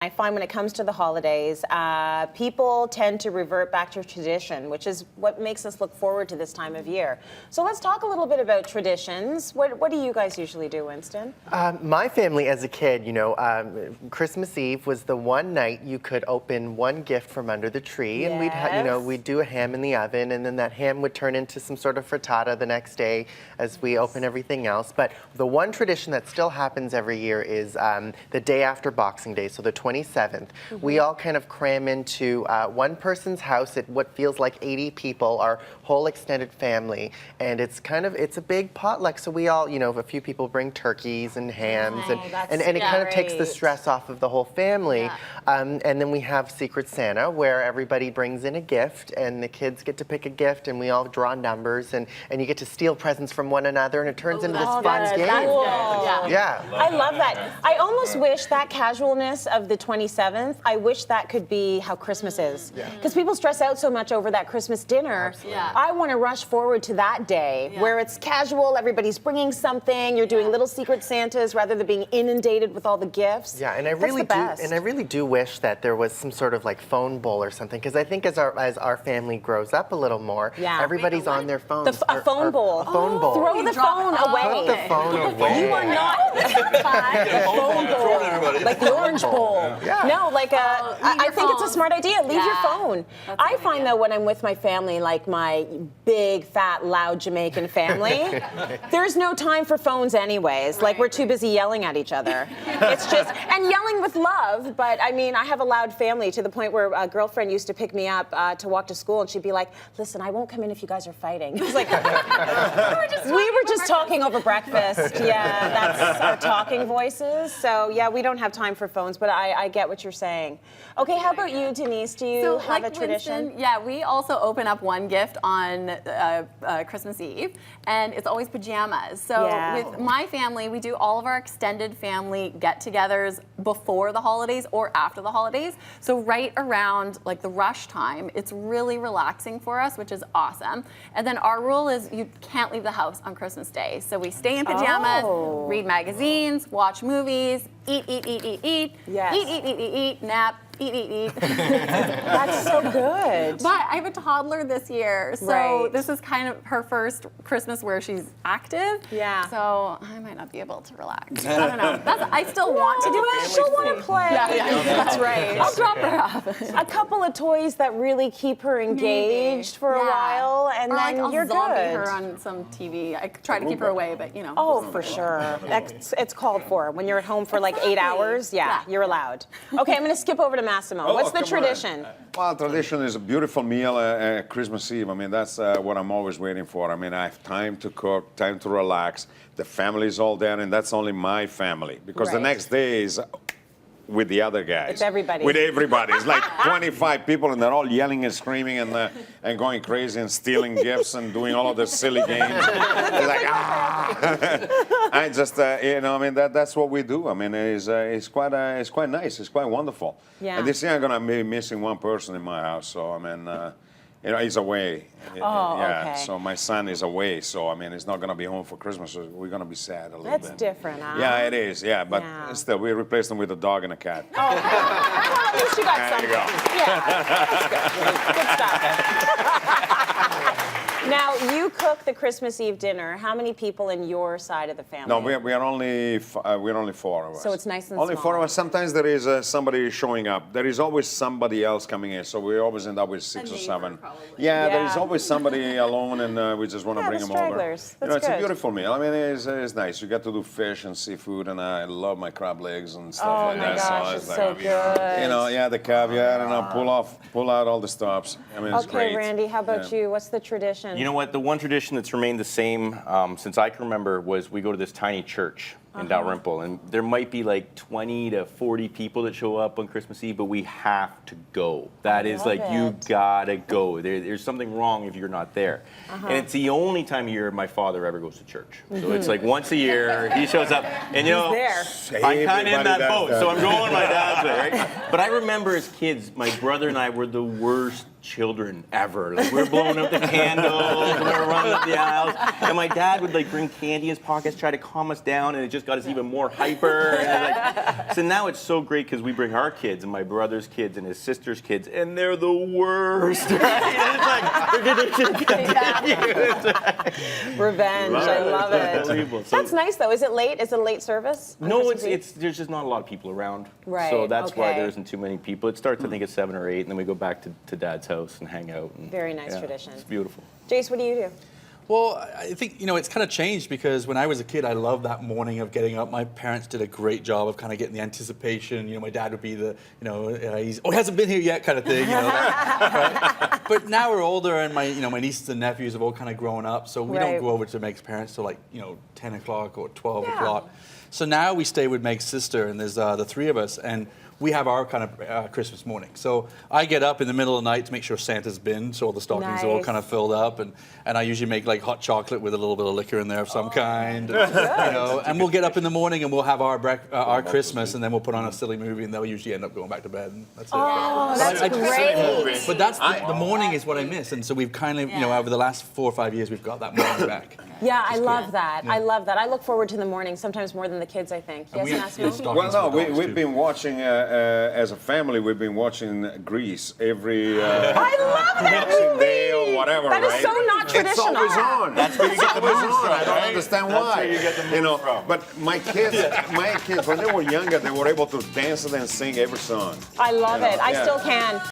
I find when it comes to the holidays, people tend to revert back to tradition, which is what makes us look forward to this time of year. So let's talk a little bit about traditions. What do you guys usually do, Winston? My family as a kid, Christmas Eve was the one night you could open one gift from under the tree, and we'd do a ham in the oven, and then that ham would turn into some sort of frittata the next day as we open everything else. But the one tradition that still happens every year is the day after Boxing Day, so the 27th. We all kind of cram into one person's house at what feels like 80 people, our whole extended family, and it's a big potluck. So we all, a few people bring turkeys and hams, and it kind of takes the stress off of the whole family. Yeah. And then we have Secret Santa, where everybody brings in a gift, and the kids get to pick a gift, and we all draw numbers, and you get to steal presents from one another, and it turns into this fun game. Cool. Yeah. I love that. I almost wish that casualness of the 27th, I wish that could be how Christmas is. Because people stress out so much over that Christmas dinner. Yeah. I want to rush forward to that day where it's casual, everybody's bringing something, you're doing little Secret Santas rather than being inundated with all the gifts. Yeah, and I really do wish that there was some sort of like phone bowl or something, because I think as our family grows up a little more, everybody's on their phones. A phone bowl. A phone bowl. Throw the phone away. Put the phone away. You are not a phone bowl, like the orange bowl. Yeah. No, like I think it's a smart idea. Leave your phone. I find though when I'm with my family, like my big, fat, loud Jamaican family, there's no time for phones anyways. Like we're too busy yelling at each other. It's just, and yelling with love, but I mean, I have a loud family to the point where a girlfriend used to pick me up to walk to school, and she'd be like, listen, I won't come in if you guys are fighting. It's like, we were just talking over breakfast. Yeah, that's our talking voices. So yeah, we don't have time for phones, but I get what you're saying. Okay, how about you, Denise? Do you have a tradition? Winston, yeah, we also open up one gift on Christmas Eve, and it's always pajamas. So with my family, we do all of our extended family get-togethers before the holidays or after the holidays. So right around like the rush time, it's really relaxing for us, which is awesome. And then our rule is you can't leave the house on Christmas Day. So we stay in pajamas, read magazines, watch movies, eat, nap, eat. That's so good. But I have a toddler this year, so this is kind of her first Christmas where she's active. Yeah. So I might not be able to relax. I don't know. I still want to do it. She'll want to play. Yeah, that's right. I'll drop her off. A couple of toys that really keep her engaged for a while, and or then I'll you're zombie good. her on some TV. I try to keep her away, but you know. Oh, for sure. It's called for. When you're at home for like 8 hours, you're allowed. Okay, I'm going to skip over to Massimo. What's the tradition? Well, tradition is a beautiful meal at Christmas Eve. I mean, that's what I'm always waiting for. I mean, I have time to cook, time to relax. The family's all there, and that's only my family. Because the next day is with the other guys. It's everybody. With everybody. It's like 25 people, and they're all yelling and screaming and going crazy and stealing gifts and doing all of the silly games. It's like, I just, I mean, that's what we do. I mean, it's quite nice. It's quite wonderful. Yeah. And this year I'm going to be missing one person in my house, so I mean, he's away. Okay. So my son is away, so I mean, he's not going to be home for Christmas, so we're going to be sad a little bit. That's different, huh? Yeah, it is, but still, we replaced them with a dog and a cat. Oh, well, at least you got There something. you go. Yeah, that's good. Good stuff. Now, you cook the Christmas Eve dinner. How many people in your side of the family? No, we're only four of us. So it's nice and only small. four of us. Sometimes there is somebody showing up. There is always somebody else coming in, so we always end up with 6 or 7. Yeah, there is always somebody alone, and we just want to bring them over. stragglers. That's it's a good. beautiful meal. I mean, it's nice. You get to do fish and seafood, and I love my crab legs and stuff like that. Gosh, it's so good. The caviar, and pull out all the stops. I mean, it's great. Okay, Randy, how about you? What's the tradition? You know what? The one tradition that's remained the same since I can remember was we go to this tiny church in Dalrymple, and there might be like 20 to 40 people that show up on Christmas Eve, but we have to go. That is like, you gotta go. There's something wrong if you're not there. And it's the only time of year my father ever goes to church. So it's like once a year, he shows up, and you know, I'm kind of in that boat, so I'm going my dad's way, right? But I remember as kids, my brother and I were the worst children ever. Like, we're blowing up the candles, and we're running up the aisles, and my dad would like bring candy in his pockets, try to calm us down, and it just just got us even more hyper. And so now it's so great because we bring our kids and my brother's kids and his sister's kids, and they're the worst. Right? And it's like, Revenge. I love it. That's nice though. Is it late? Is it a late service? No, it's there's just not a lot of people around. Right. So that's why okay. there isn't too many people. It starts I think at 7 or 8, and then we go back to Dad's house and hang out. And, Very nice tradition. It's beautiful. Jace, what do you do? Well, I think, it's kind of changed because when I was a kid, I loved that morning of getting up. My parents did a great job of kind of getting the anticipation. My dad would be the, he hasn't been here yet kind of thing. But now we're older and my nieces and nephews have all kind of grown up. So we don't go over to Meg's parents till 10 o'clock or 12 o'clock. So now we stay with Meg's sister and there's the three of us. And we have our kind of Christmas morning. So I get up in the middle of the night to make sure Santa's been, so all the stockings are all kind of filled up, and I usually make like hot chocolate with a little bit of liquor in there of some kind. And we'll get up in the morning and we'll have our Christmas, and then we'll put on a silly movie, and they'll usually end up going back to bed. And that's it. Oh, that's great. But that's the morning is what I miss, and so we've kind of over the last 4 or 5 years we've got that morning back. Yeah, I love that. I love that. I look forward to the morning sometimes more than the kids, I think. Yes, Massimo? Well, no, we've been watching, as a family, we've been watching Grease every I love that Boxing movie. Day or whatever, That is right? so not traditional. It's always on. That's where you get the moves from. I don't understand why. That's where you get the moves from. But my kids, when they were younger, they were able to dance and sing every song. I love it. I still can.